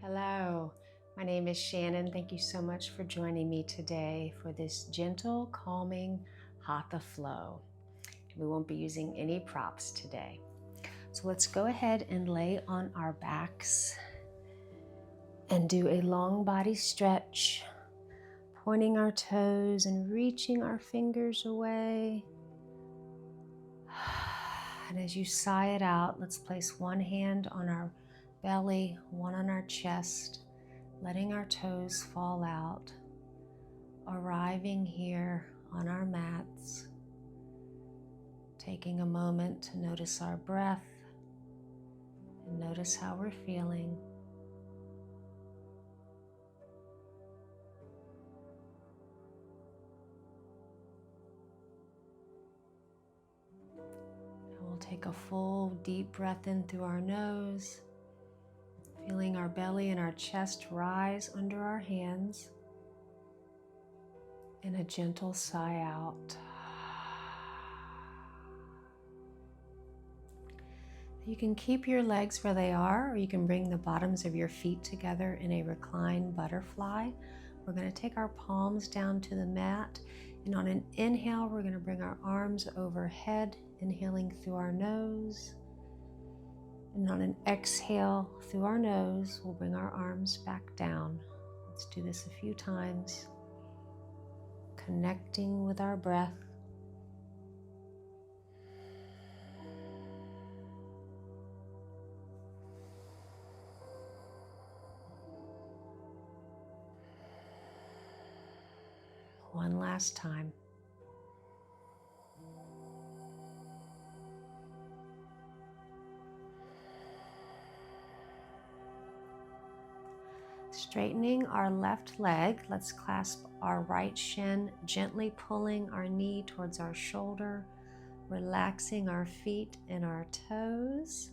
Hello, my name is Shannon. Thank you so much for joining me today for this gentle, calming Hatha flow. We won't be using any props today. So let's go ahead and lay on our backs and do a long body stretch, pointing our toes and reaching our fingers away. And as you sigh it out, let's place one hand on our belly, one on our chest, letting our toes fall out, arriving here on our mats, taking a moment to notice our breath and notice how we're feeling. And we'll take a full deep breath in through our nose, feeling our belly and our chest rise under our hands, and a gentle sigh out. You can keep your legs where they are, or you can bring the bottoms of your feet together in a reclined butterfly. We're going to take our palms down to the mat, and on an inhale, we're going to bring our arms overhead, inhaling through our nose. And on an exhale through our nose, we'll bring our arms back down. Let's do this a few times, connecting with our breath. One last time. Straightening our left leg, let's clasp our right shin, gently pulling our knee towards our shoulder, relaxing our feet and our toes.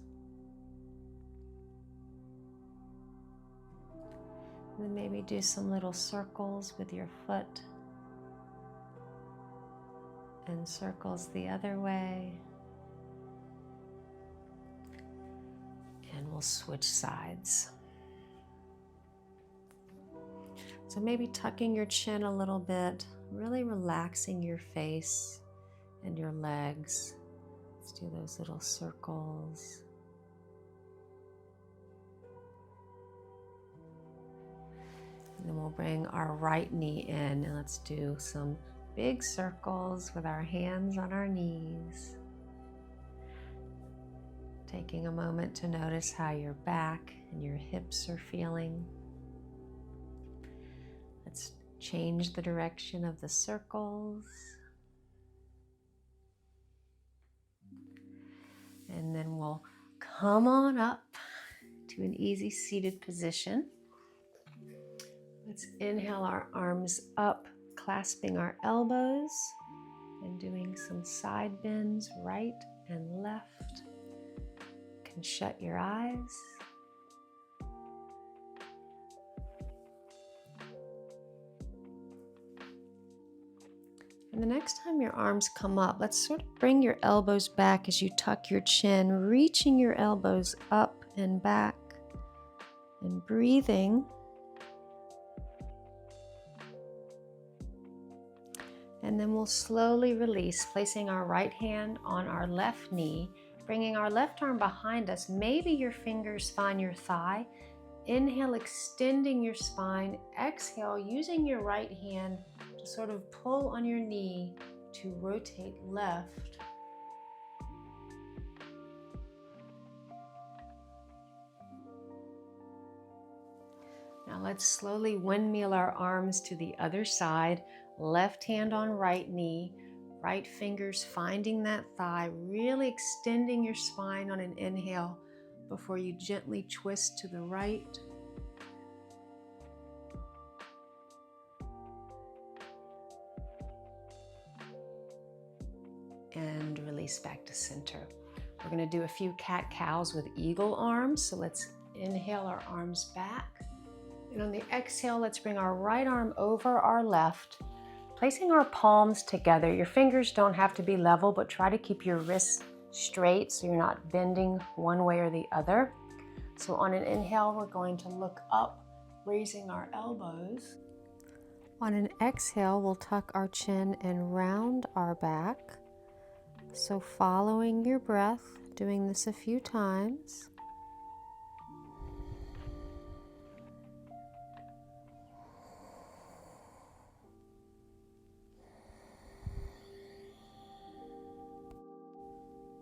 And then maybe do some little circles with your foot and circles the other way. And we'll switch sides. So maybe tucking your chin a little bit, really relaxing your face and your legs. Let's do those little circles. And then we'll bring our right knee in, and let's do some big circles with our hands on our knees. Taking a moment to notice how your back and your hips are feeling. Let's change the direction of the circles. And then we'll come on up to an easy seated position. Let's inhale our arms up, clasping our elbows and doing some side bends right and left. You can shut your eyes. And the next time your arms come up, let's sort of bring your elbows back as you tuck your chin, reaching your elbows up and back and breathing. And then we'll slowly release, placing our right hand on our left knee, bringing our left arm behind us. Maybe your fingers find your thigh. Inhale, extending your spine. Exhale, using your right hand to sort of pull on your knee to rotate left. Now let's slowly windmill our arms to the other side. Left hand on right knee, right fingers finding that thigh, really extending your spine on an inhale before you gently twist to the right. And release back to center. We're going to do a few cat-cows with eagle arms. So let's inhale our arms back. And on the exhale, let's bring our right arm over our left, placing our palms together. Your fingers don't have to be level, but try to keep your wrists straight so you're not bending one way or the other. So on an inhale, we're going to look up, raising our elbows. On an exhale, we'll tuck our chin and round our back. So following your breath, doing this a few times.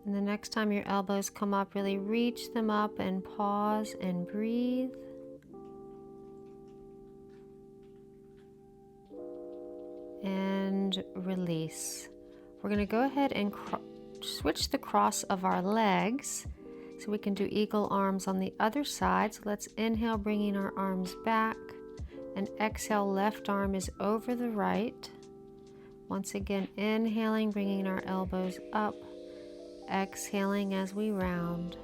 And the next time your elbows come up, really reach them up and pause and breathe. And release. We're going to go ahead and switch the cross of our legs so we can do eagle arms on the other side. So let's inhale, bringing our arms back, and exhale, left arm is over the right. Once again, inhaling, bringing our elbows up. Exhaling as we round.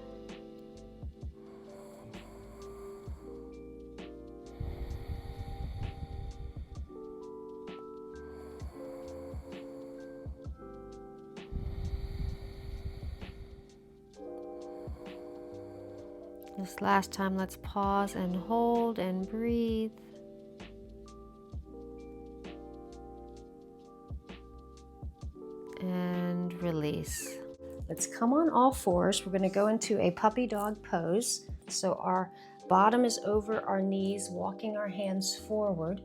This last time, let's pause and hold and breathe. And release. Let's come on all fours. We're going to go into a puppy dog pose. So our bottom is over our knees, walking our hands forward.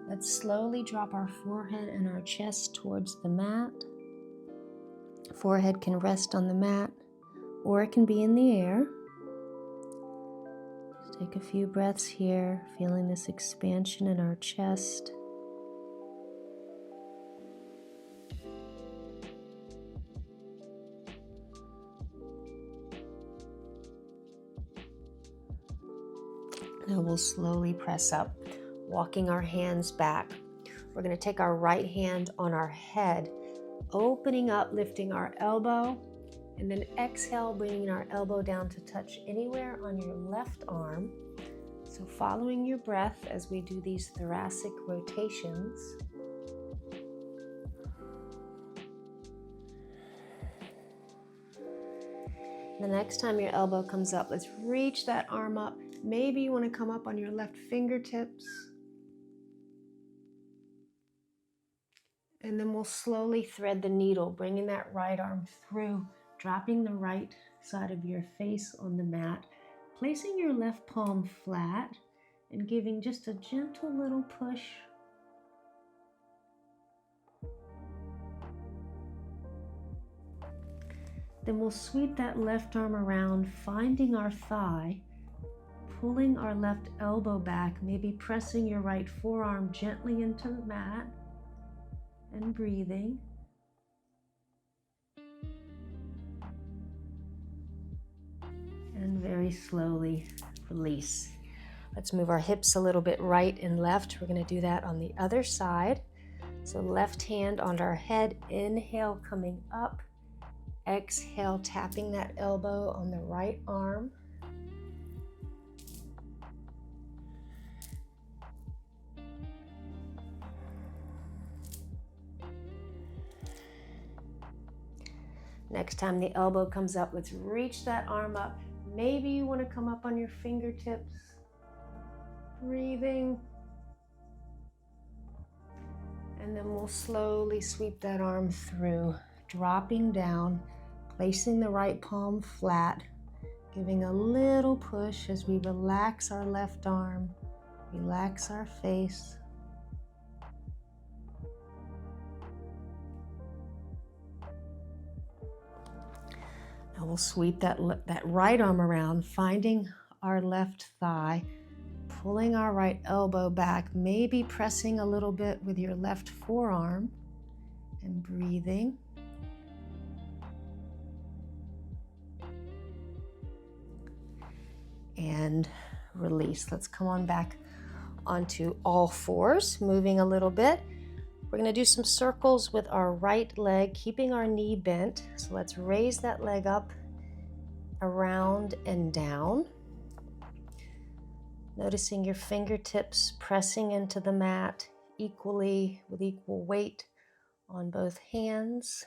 Let's slowly drop our forehead and our chest towards the mat. Forehead can rest on the mat, or it can be in the air. Just take a few breaths here, feeling this expansion in our chest. Now we'll slowly press up, walking our hands back. We're going to take our right hand on our head, opening up, lifting our elbow, and then exhale, bringing our elbow down to touch anywhere on your left arm. So following your breath as we do these thoracic rotations. The next time your elbow comes up, let's reach that arm up. Maybe you want to come up on your left fingertips. And then we'll slowly thread the needle, bringing that right arm through, dropping the right side of your face on the mat, placing your left palm flat and giving just a gentle little push. Then we'll sweep that left arm around, finding our thigh, pulling our left elbow back, maybe pressing your right forearm gently into the mat and breathing. And very slowly release. Let's move our hips a little bit right and left. We're going to do that on the other side. So left hand on our head, inhale coming up. Exhale, tapping that elbow on the right arm. Next time the elbow comes up, let's reach that arm up. Maybe you want to come up on your fingertips. Breathing. And then we'll slowly sweep that arm through, dropping down, placing the right palm flat, giving a little push as we relax our left arm, relax our face. Now we'll sweep that right arm around, finding our left thigh, pulling our right elbow back, maybe pressing a little bit with your left forearm, and breathing. And release. Let's come on back onto all fours, moving a little bit. We're going to do some circles with our right leg, keeping our knee bent. So let's raise that leg up, around and down. Noticing your fingertips pressing into the mat equally with equal weight on both hands.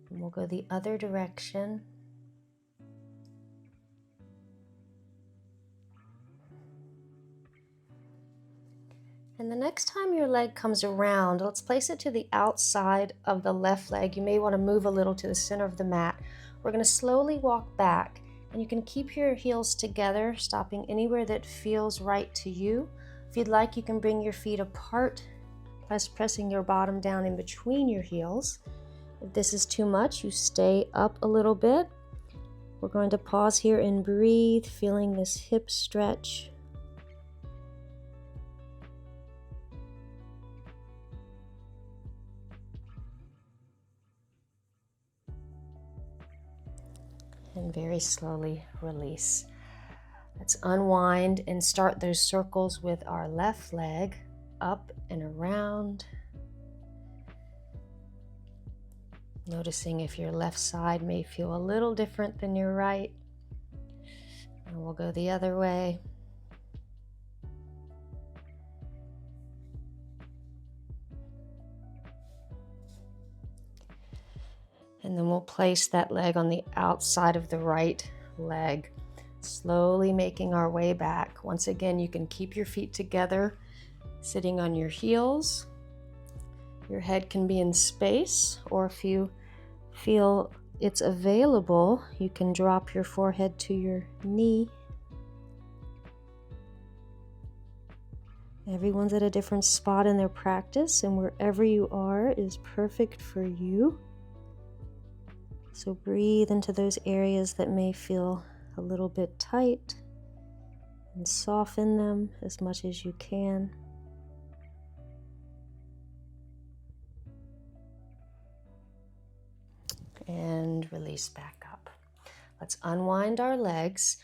And we'll go the other direction. And the next time your leg comes around, let's place it to the outside of the left leg. You may want to move a little to the center of the mat. We're going to slowly walk back, and you can keep your heels together, stopping anywhere that feels right to you. If you'd like, you can bring your feet apart by pressing your bottom down in between your heels. If this is too much, you stay up a little bit. We're going to pause here and breathe, feeling this hip stretch. And very slowly release. Let's unwind and start those circles with our left leg, up and around. Noticing if your left side may feel a little different than your right. And we'll go the other way. And then we'll place that leg on the outside of the right leg, slowly making our way back. Once again, you can keep your feet together, sitting on your heels. Your head can be in space, or if you feel it's available, you can drop your forehead to your knee. Everyone's at a different spot in their practice, and wherever you are is perfect for you. So breathe into those areas that may feel a little bit tight and soften them as much as you can. And release back up. Let's unwind our legs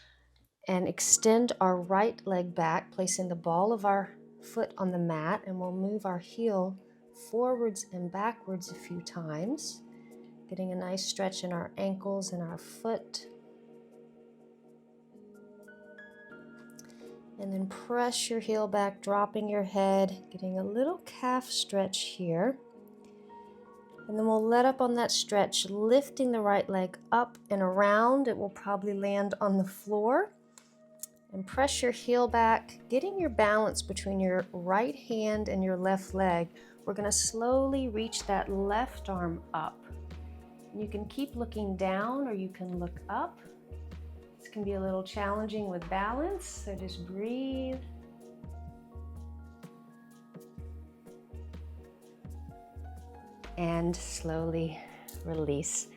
and extend our right leg back, placing the ball of our foot on the mat, and we'll move our heel forwards and backwards a few times, getting a nice stretch in our ankles and our foot. And then press your heel back, dropping your head, getting a little calf stretch here. And then we'll let up on that stretch, lifting the right leg up and around. It will probably land on the floor. And press your heel back, getting your balance between your right hand and your left leg. We're going to slowly reach that left arm up. You can keep looking down or you can look up. This can be a little challenging with balance, so just breathe. And slowly release.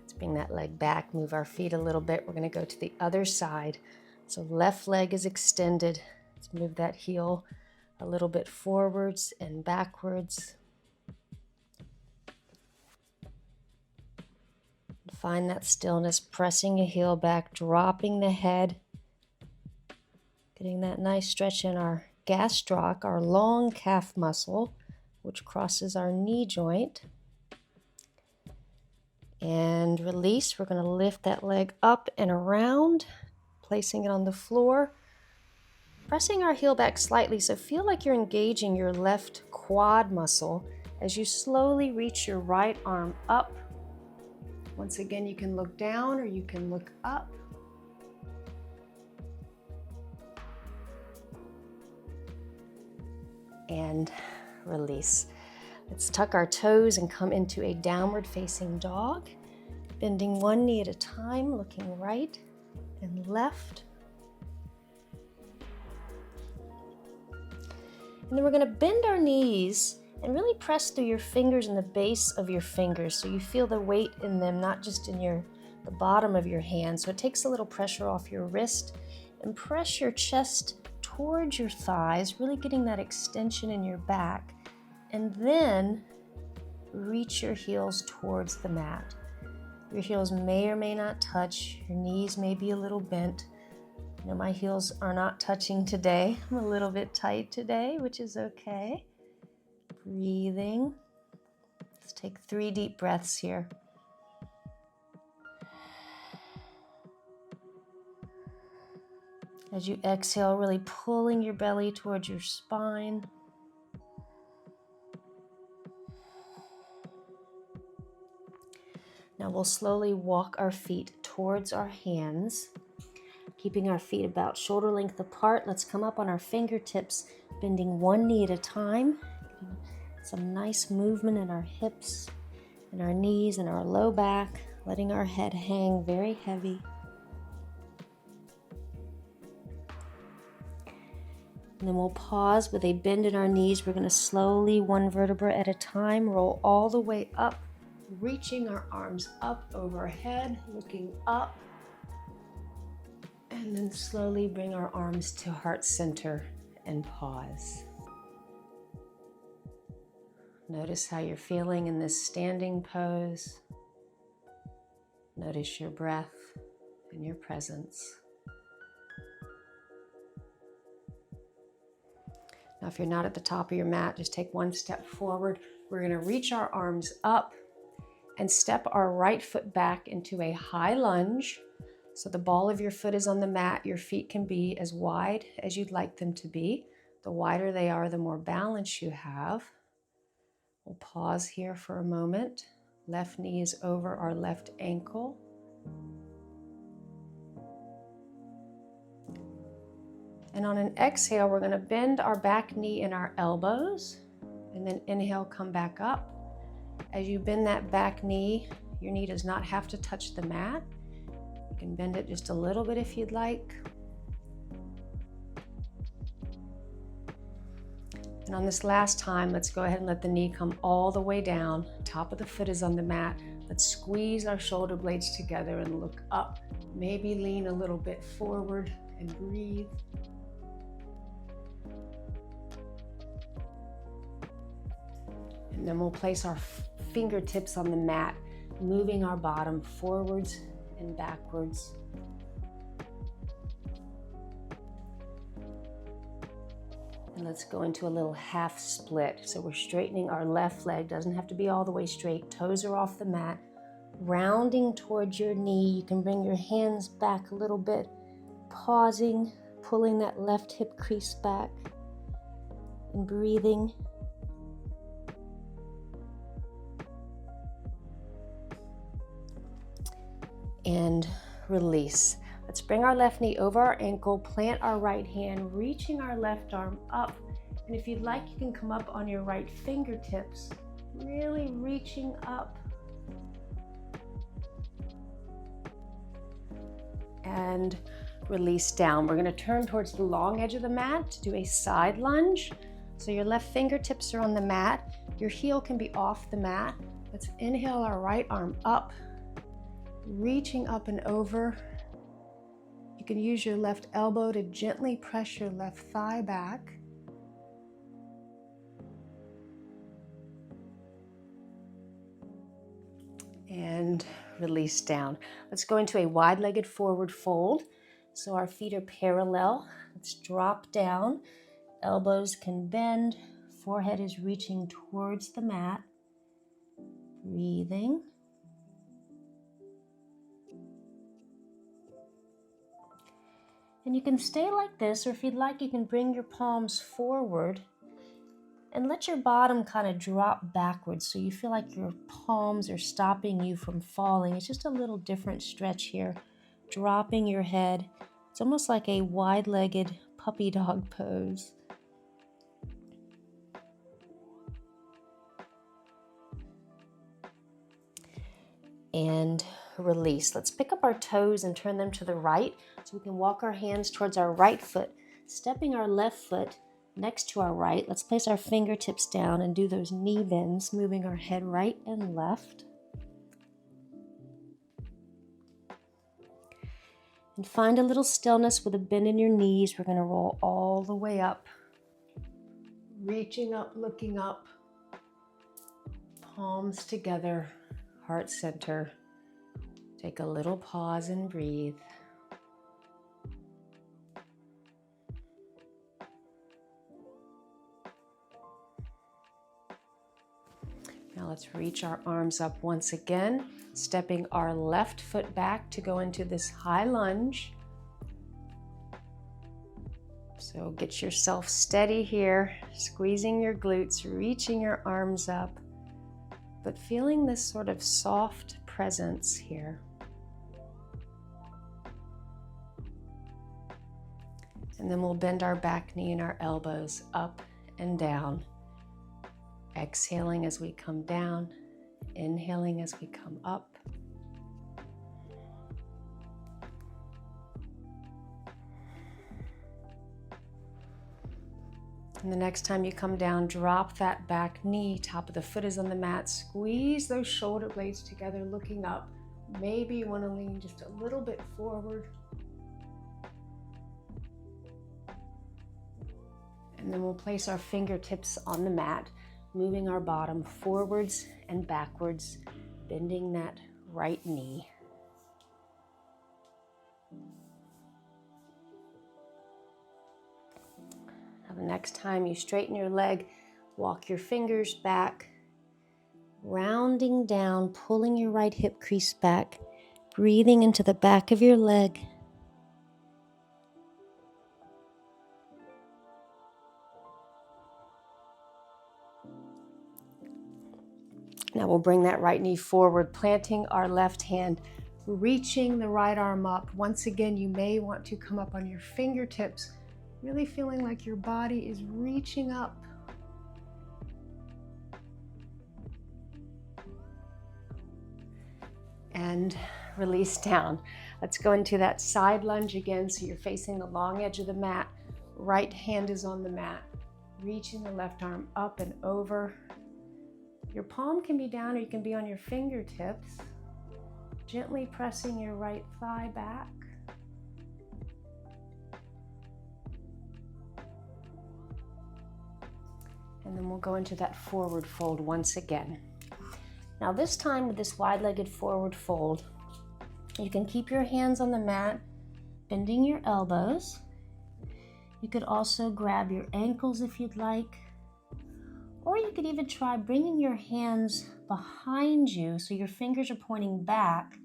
Let's bring that leg back, move our feet a little bit. We're going to go to the other side. So left leg is extended. Let's move that heel a little bit forwards and backwards. Find that stillness, pressing your heel back, dropping the head, getting that nice stretch in our gastroc, our long calf muscle, which crosses our knee joint. And release. We're going to lift that leg up and around, placing it on the floor, pressing our heel back slightly, so feel like you're engaging your left quad muscle as you slowly reach your right arm up. Once again, you can look down or you can look up. And release. Let's tuck our toes and come into a downward facing dog, bending one knee at a time, looking right and left. And then we're going to bend our knees and really press through your fingers and the base of your fingers so you feel the weight in them, not just in the bottom of your hand. So it takes a little pressure off your wrist, and press your chest towards your thighs, really getting that extension in your back. And then reach your heels towards the mat. Your heels may or may not touch. Your knees may be a little bent. You know, my heels are not touching today. I'm a little bit tight today, which is okay. Breathing. Let's take 3 deep breaths here. As you exhale, really pulling your belly towards your spine. Now we'll slowly walk our feet towards our hands, keeping our feet about shoulder length apart. Let's come up on our fingertips, bending one knee at a time. Some nice movement in our hips and our knees and our low back, letting our head hang very heavy. And then we'll pause with a bend in our knees. We're going to slowly, one vertebra at a time, roll all the way up, reaching our arms up overhead, looking up, and then slowly bring our arms to heart center and pause. Notice how you're feeling in this standing pose. Notice your breath and your presence. Now, if you're not at the top of your mat, just take one step forward. We're going to reach our arms up and step our right foot back into a high lunge. So the ball of your foot is on the mat. Your feet can be as wide as you'd like them to be. The wider they are, the more balance you have. We'll pause here for a moment. Left knee is over our left ankle. And on an exhale, we're going to bend our back knee and our elbows, and then inhale, come back up. As you bend that back knee, your knee does not have to touch the mat. You can bend it just a little bit if you'd like. And on this last time, let's go ahead and let the knee come all the way down. Top of the foot is on the mat. Let's squeeze our shoulder blades together and look up. Maybe lean a little bit forward and breathe. And then we'll place our fingertips on the mat, moving our bottom forwards and backwards. And let's go into a little half split. So we're straightening our left leg, doesn't have to be all the way straight. Toes are off the mat. Rounding towards your knee, you can bring your hands back a little bit, pausing, pulling that left hip crease back, and breathing. And release. Let's bring our left knee over our ankle, plant our right hand, reaching our left arm up. And if you'd like, you can come up on your right fingertips, really reaching up. And release down. We're going to turn towards the long edge of the mat to do a side lunge. So your left fingertips are on the mat. Your heel can be off the mat. Let's inhale our right arm up, reaching up and over. You can use your left elbow to gently press your left thigh back. And release down. Let's go into a wide-legged forward fold. So our feet are parallel. Let's drop down. Elbows can bend. Forehead is reaching towards the mat. Breathing. And you can stay like this, or if you'd like, you can bring your palms forward and let your bottom kind of drop backwards so you feel like your palms are stopping you from falling. It's just a little different stretch here. Dropping your head. It's almost like a wide-legged puppy dog pose. And release. Let's pick up our toes and turn them to the right so we can walk our hands towards our right foot, stepping our left foot next to our right. Let's place our fingertips down and do those knee bends, moving our head right and left. And find a little stillness with a bend in your knees. We're going to roll all the way up, reaching up, looking up, palms together, heart center. Take a little pause and breathe. Now let's reach our arms up once again, stepping our left foot back to go into this high lunge. So get yourself steady here, squeezing your glutes, reaching your arms up, but feeling this sort of soft presence here. And then we'll bend our back knee and our elbows up and down. Exhaling as we come down, inhaling as we come up. And the next time you come down, drop that back knee, top of the foot is on the mat, squeeze those shoulder blades together, looking up. Maybe you want to lean just a little bit forward. And then we'll place our fingertips on the mat, moving our bottom forwards and backwards, bending that right knee. Now the next time you straighten your leg, walk your fingers back, rounding down, pulling your right hip crease back, breathing into the back of your leg. Now we'll bring that right knee forward, planting our left hand, reaching the right arm up. Once again, you may want to come up on your fingertips, really feeling like your body is reaching up. And release down. Let's go into that side lunge again. So you're facing the long edge of the mat. Right hand is on the mat, reaching the left arm up and over. Your palm can be down or you can be on your fingertips, gently pressing your right thigh back. And then we'll go into that forward fold once again. Now this time with this wide-legged forward fold, you can keep your hands on the mat, bending your elbows. You could also grab your ankles if you'd like. Or you could even try bringing your hands behind you so your fingers are pointing back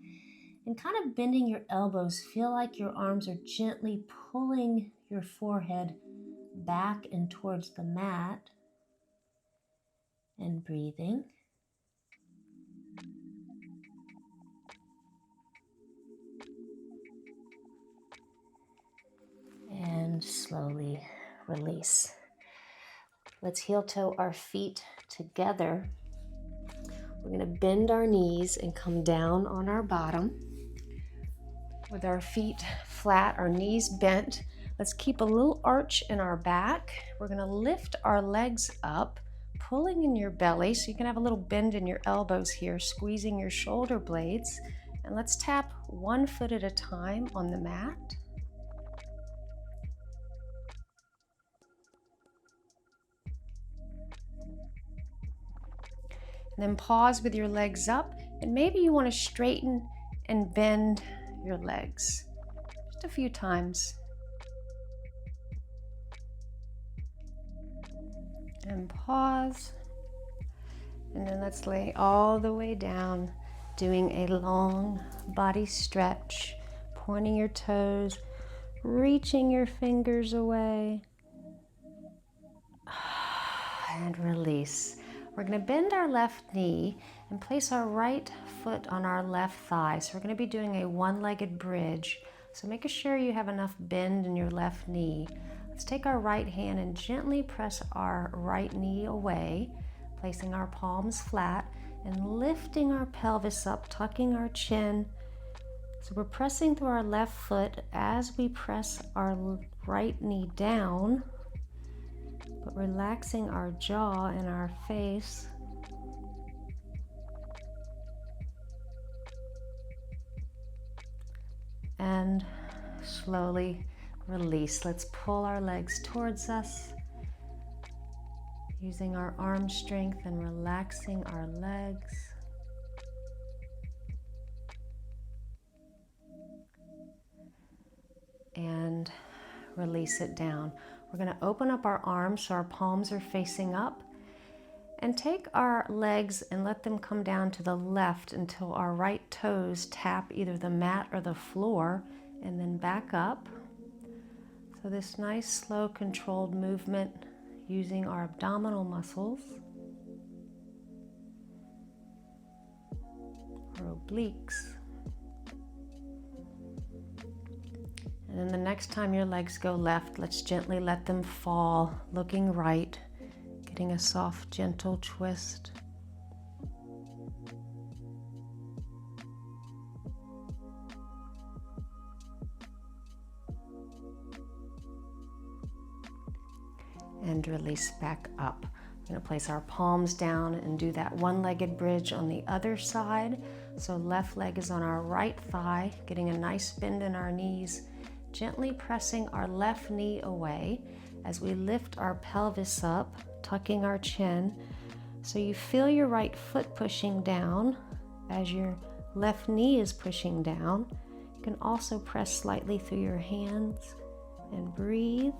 and kind of bending your elbows. Feel like your arms are gently pulling your forehead back and towards the mat and breathing. And slowly release. Let's heel toe our feet together. We're going to bend our knees and come down on our bottom with our feet flat, our knees bent. Let's keep a little arch in our back. We're going to lift our legs up, pulling in your belly so you can have a little bend in your elbows here, squeezing your shoulder blades. And let's tap one foot at a time on the mat. And then pause with your legs up, and maybe you want to straighten and bend your legs just a few times. And pause. And then let's lay all the way down, doing a long body stretch, pointing your toes, reaching your fingers away. And release. We're going to bend our left knee and place our right foot on our left thigh. So we're going to be doing a one-legged bridge. So make sure you have enough bend in your left knee. Let's take our right hand and gently press our right knee away, placing our palms flat and lifting our pelvis up, tucking our chin. So we're pressing through our left foot as we press our right knee down, but relaxing our jaw and our face. And slowly release. Let's pull our legs towards us, using our arm strength and relaxing our legs. And release it down. We're going to open up our arms so our palms are facing up, and take our legs and let them come down to the left until our right toes tap either the mat or the floor, and then back up. So this nice, slow, controlled movement using our abdominal muscles, our obliques. And then the next next time your legs go left, let's gently let them fall, looking right, getting a soft, gentle twist. And release back up. We're going to place our palms down and do that one-legged bridge on the other side. So left leg is on our right thigh, getting a nice bend in our knees, gently pressing our left knee away as we lift our pelvis up, tucking our chin. So you feel your right foot pushing down as your left knee is pushing down. You can also press slightly through your hands and breathe.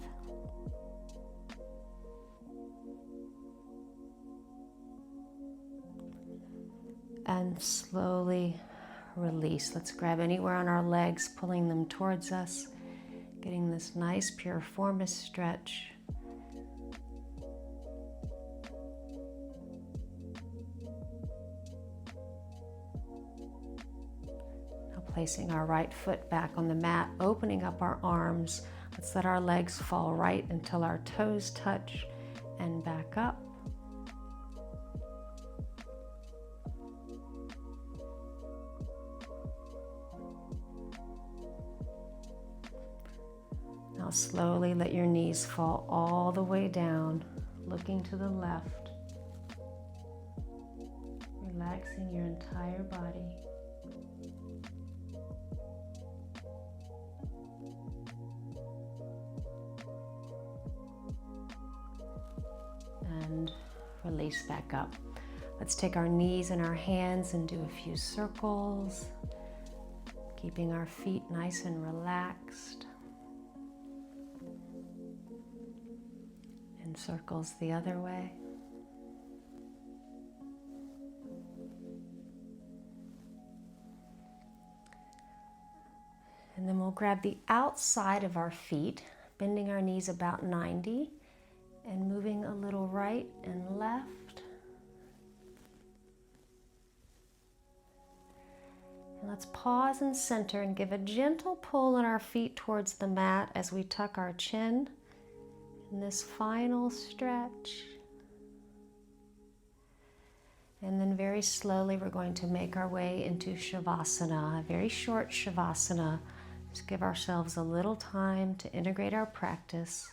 And slowly release. Let's grab anywhere on our legs, pulling them towards us, getting this nice piriformis stretch. Now placing our right foot back on the mat, opening up our arms. Let's let our legs fall right until our toes touch and back up. Now slowly let your knees fall all the way down, looking to the left, relaxing your entire body. And release back up. Let's take our knees and our hands and do a few circles, keeping our feet nice and relaxed. And circles the other way. And then we'll grab the outside of our feet, bending our knees about 90 and moving a little right and left. And let's pause and center and give a gentle pull on our feet towards the mat as we tuck our chin. In this final stretch. And then very slowly we're going to make our way into Shavasana, a very short Shavasana. Just give ourselves a little time to integrate our practice.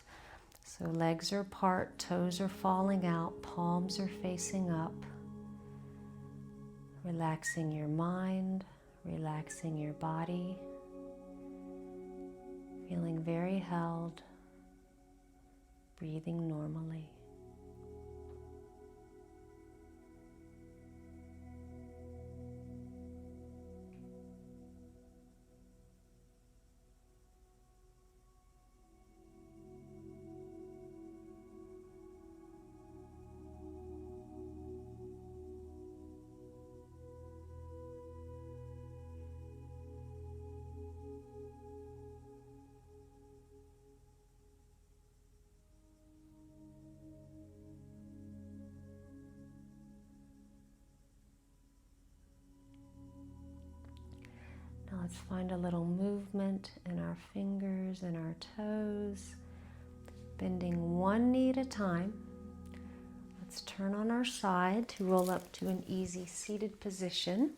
So legs are apart, toes are falling out, palms are facing up. Relaxing your mind, relaxing your body. Feeling very held. Breathing normally. Now let's find a little movement in our fingers and our toes, bending one knee at a time. Let's turn on our side to roll up to an easy seated position.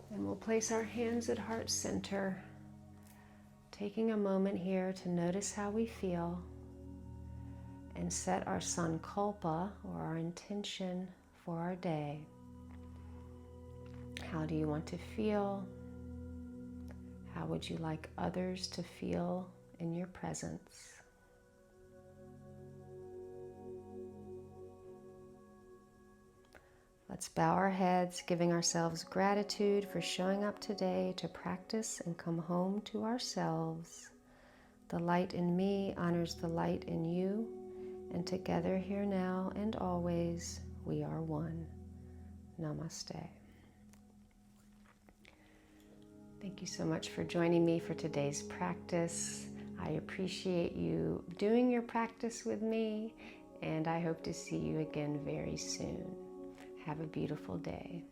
And we'll place our hands at heart center, taking a moment here to notice how we feel and set our sankalpa, or our intention for our day. How do you want to feel? How would you like others to feel in your presence? Let's bow our heads, giving ourselves gratitude for showing up today to practice and come home to ourselves. The light in me honors the light in you, and together here now and always, we are one. Namaste. Thank you so much for joining me for today's practice. I appreciate you doing your practice with me, and I hope to see you again very soon. Have a beautiful day.